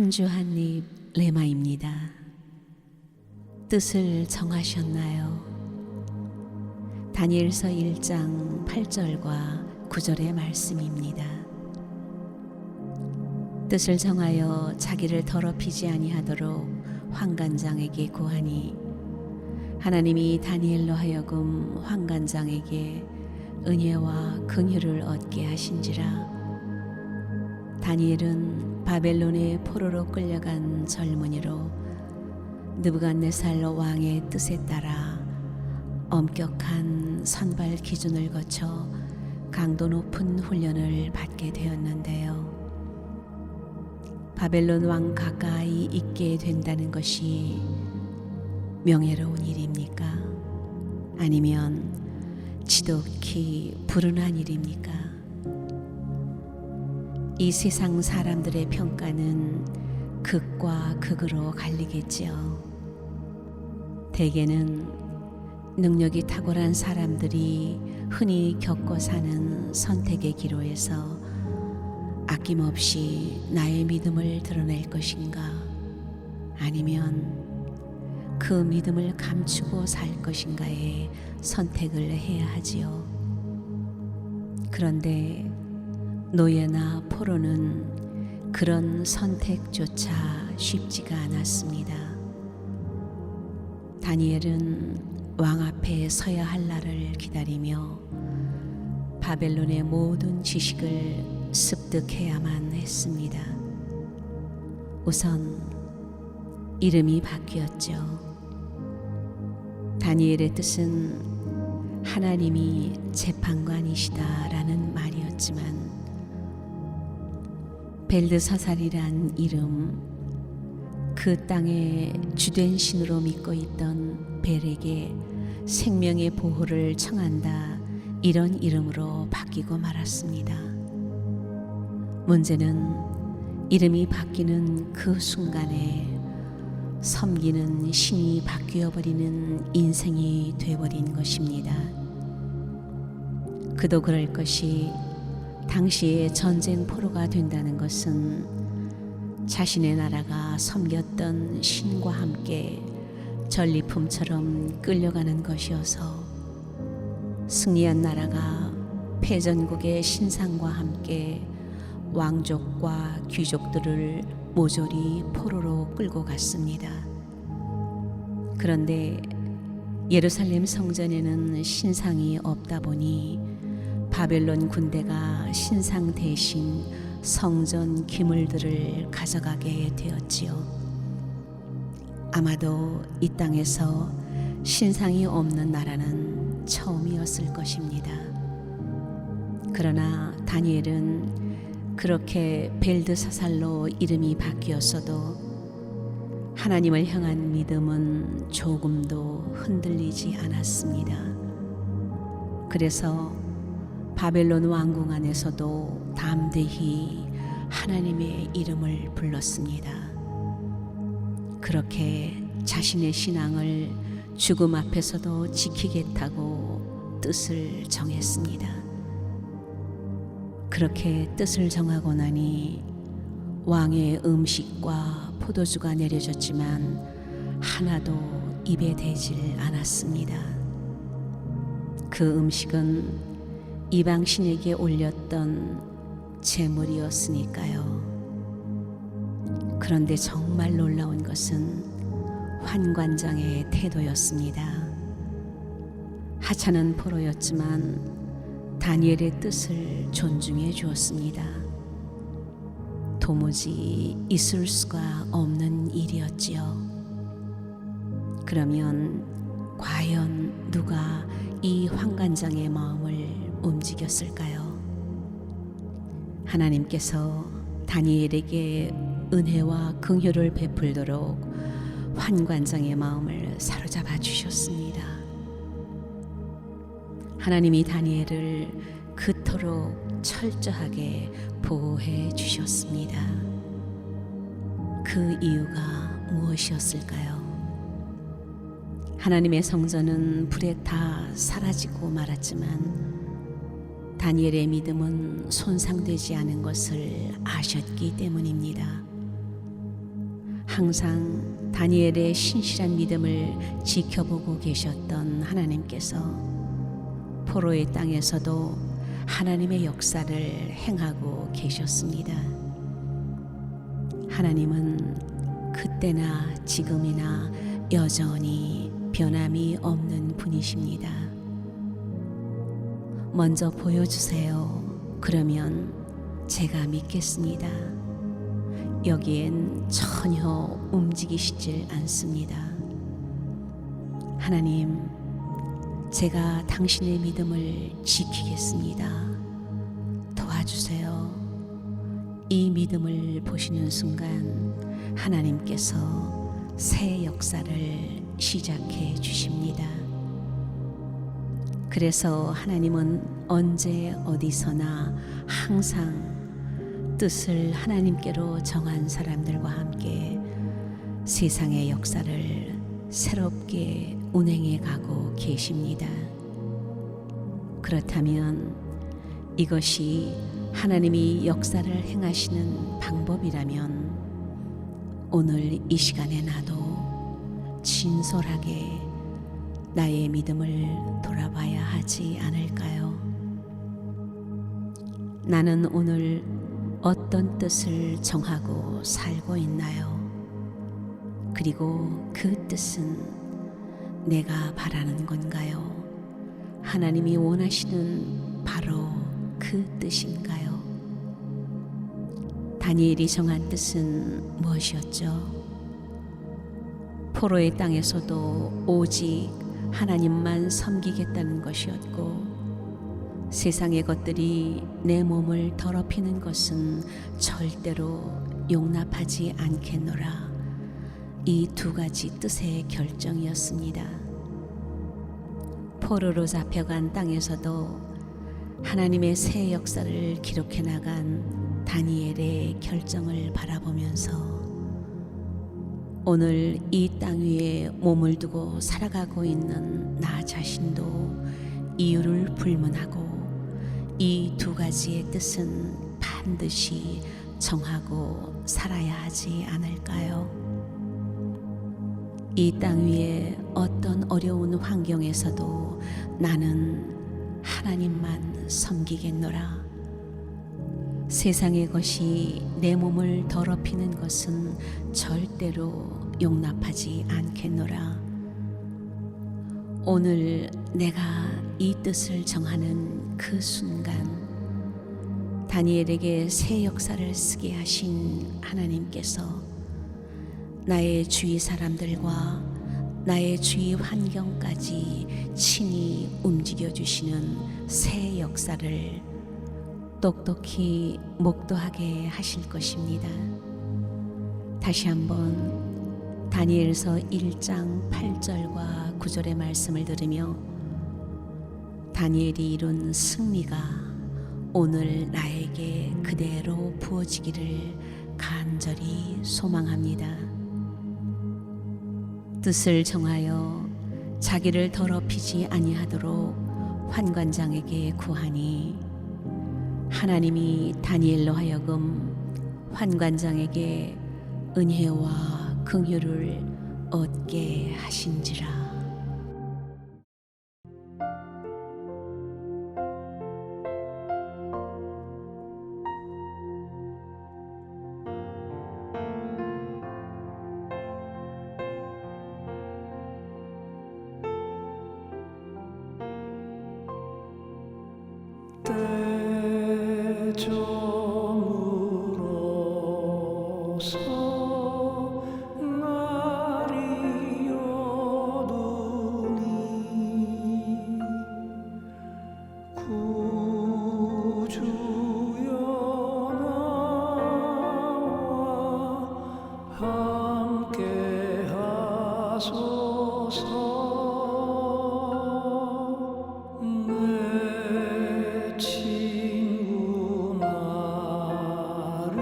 한 주 한 입 레마입니다. 뜻을 정하셨나요? 다니엘서 1장 8절과 9절의 말씀입니다. 뜻을 정하여 자기를 더럽히지 아니하도록 환관장에게 고하니 하나님이 다니엘로 하여금 환관장에게 은혜와 긍휼을 얻게 하신지라. 다니엘은 바벨론의 포로로 끌려간 젊은이로 느부갓네살 왕의 뜻에 따라 엄격한 선발 기준을 거쳐 강도 높은 훈련을 받게 되었는데요. 바벨론 왕 가까이 있게 된다는 것이 명예로운 일입니까? 아니면 지독히 불운한 일입니까? 이 세상 사람들의 평가는 극과 극으로 갈리겠지요. 대개는 능력이 탁월한 사람들이 흔히 겪어 사는 선택의 기로에서 아낌없이 나의 믿음을 드러낼 것인가, 아니면 그 믿음을 감추고 살 것인가의 선택을 해야 하지요. 그런데 노예나 포로는 그런 선택조차 쉽지가 않았습니다. 다니엘은 왕 앞에 서야 할 날을 기다리며 바벨론의 모든 지식을 습득해야만 했습니다. 우선 이름이 바뀌었죠. 다니엘의 뜻은 하나님이 재판관이시다라는 말이었지만 벨드사살이란 이름, 그 땅의 주된 신으로 믿고 있던 벨에게 생명의 보호를 청한다, 이런 이름으로 바뀌고 말았습니다. 문제는 이름이 바뀌는 그 순간에 섬기는 신이 바뀌어버리는 인생이 되어버린 것입니다. 그도 그럴 것이 당시에 전쟁 포로가 된다는 것은 자신의 나라가 섬겼던 신과 함께 전리품처럼 끌려가는 것이어서 승리한 나라가 패전국의 신상과 함께 왕족과 귀족들을 모조리 포로로 끌고 갔습니다. 그런데 예루살렘 성전에는 신상이 없다 보니 바벨론 군대가 신상 대신 성전 기물들을 가져가게 되었지요. 아마도 이 땅에서 신상이 없는 나라는 처음이었을 것입니다. 그러나 다니엘은 그렇게 벨드사살로 이름이 바뀌었어도 하나님을 향한 믿음은 조금도 흔들리지 않았습니다. 그래서 바벨론 왕궁 안에서도 담대히 하나님의 이름을 불렀습니다. 그렇게 자신의 신앙을 죽음 앞에서도 지키겠다고 뜻을 정했습니다. 그렇게 뜻을 정하고 나니 왕의 음식과 포도주가 내려졌지만 하나도 입에 대질 않았습니다. 그 음식은 이방 신에게 올렸던 제물이었으니까요. 그런데 정말 놀라운 것은 환관장의 태도였습니다. 하찮은 포로였지만 다니엘의 뜻을 존중해 주었습니다. 도무지 있을 수가 없는 일이었지요. 그러면 과연 누가 이 환관장의 마음을 움직였을까요? 하나님께서 다니엘에게 은혜와 긍휼을 베풀도록 환관장의 마음을 사로잡아 주셨습니다. 하나님이 다니엘을 그토록 철저하게 보호해 주셨습니다. 그 이유가 무엇이었을까요? 하나님의 성전은 불에 다 사라지고 말았지만 다니엘의 믿음은 손상되지 않은 것을 아셨기 때문입니다. 항상 다니엘의 신실한 믿음을 지켜보고 계셨던 하나님께서 포로의 땅에서도 하나님의 역사를 행하고 계셨습니다. 하나님은 그때나 지금이나 여전히 변함이 없는 분이십니다. 먼저 보여주세요. 그러면 제가 믿겠습니다. 여기엔 전혀 움직이시질 않습니다. 하나님, 제가 당신의 믿음을 지키겠습니다. 도와주세요. 이 믿음을 보시는 순간 하나님께서 새 역사를 시작해 주십니다. 그래서 하나님은 언제 어디서나 항상 뜻을 하나님께로 정한 사람들과 함께 세상의 역사를 새롭게 운행해 가고 계십니다. 그렇다면 이것이 하나님이 역사를 행하시는 방법이라면 오늘 이 시간에 나도 진솔하게 나의 믿음을 돌아봐야 하지 않을까요? 나는 오늘 어떤 뜻을 정하고 살고 있나요? 그리고 그 뜻은 내가 바라는 건가요? 하나님이 원하시는 바로 그 뜻인가요? 다니엘이 정한 뜻은 무엇이었죠? 포로의 땅에서도 오직 하나님만 섬기겠다는 것이었고, 세상의 것들이 내 몸을 더럽히는 것은 절대로 용납하지 않겠노라. 이 두 가지 뜻의 결정이었습니다. 포로로 잡혀간 땅에서도 하나님의 새 역사를 기록해 나간 다니엘의 결정을 바라보면서 오늘 이 땅 위에 몸을 두고 살아가고 있는 나 자신도 이유를 불문하고 이 두 가지의 뜻은 반드시 정하고 살아야 하지 않을까요? 이 땅 위에 어떤 어려운 환경에서도 나는 하나님만 섬기겠노라. 세상의 것이 내 몸을 더럽히는 것은 절대로 용납하지 않겠노라. 오늘 내가 이 뜻을 정하는 그 순간 다니엘에게 새 역사를 쓰게 하신 하나님께서 나의 주위 사람들과 나의 주위 환경까지 친히 움직여 주시는 새 역사를 똑똑히 목도하게 하실 것입니다. 다시 한번 다니엘서 1장 8절과 9절의 말씀을 들으며 다니엘이 이룬 승리가 오늘 나에게 그대로 부어지기를 간절히 소망합니다. 뜻을 정하여 자기를 더럽히지 아니하도록 환관장에게 구하니 하나님이 다니엘로 하여금 환관장에게 은혜와 긍휼을 얻게 하신지라. 때저물어서 날이 어두니 구주여 나와 함께 하소서. 내 친구 나를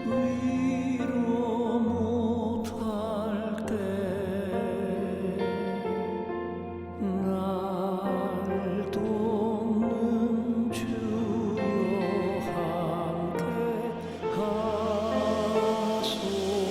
위로 못할 때 날 돕는 주여 함께 하소서.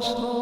서서